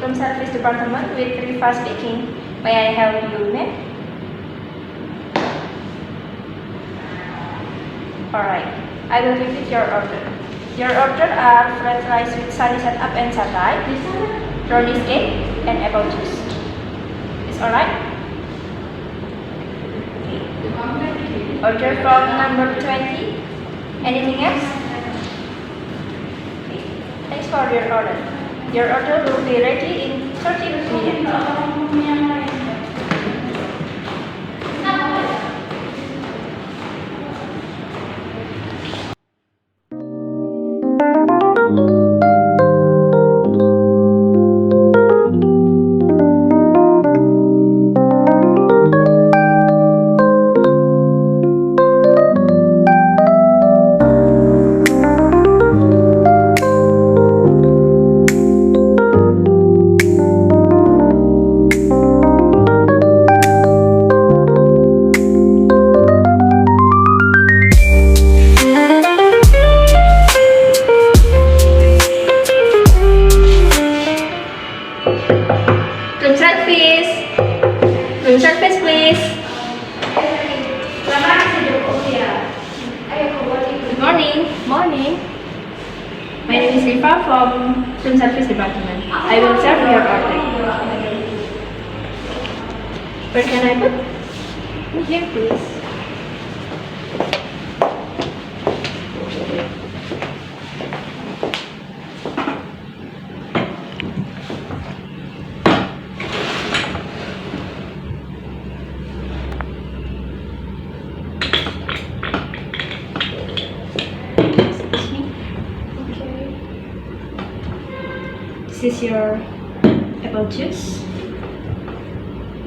room service department with Arifa speaking. May I help you, ma'am? Alright, I will repeat your order. Your order are fried rice with sunny side up and satay, brownies cake, and apple juice. Is alright? Okay. Order from number 20. Anything else? Okay. Thanks for your order. Your order will be ready in 30 minutes. Room service, please. Good morning. Morning. My name is Arifa from room service department. I will serve your order. Where can I put? Here, please. This is your apple juice.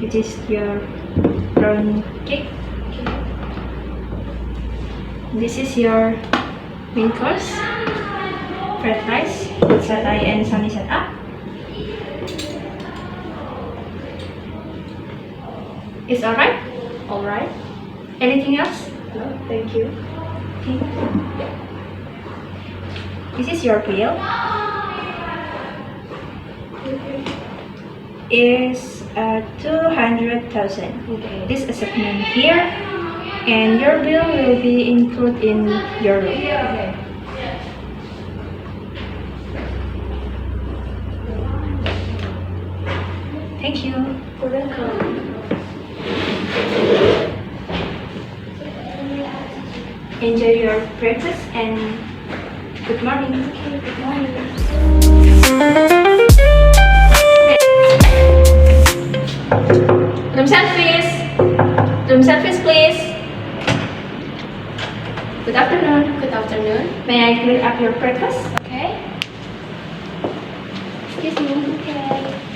It is your brown cake. This is your main course, fried rice, satay and sunny side up. Is alright? Alright. Anything else? No, thank you. Okay. This is your bill. Is 200,000. Okay. This assessment here, and your bill will be included in your room. Okay. Thank you. You're welcome. Enjoy your breakfast and good morning. Okay, good morning. Room service. Room service, please. Good afternoon. Good afternoon. May I clear up your breakfast? Okay. Excuse me. Okay.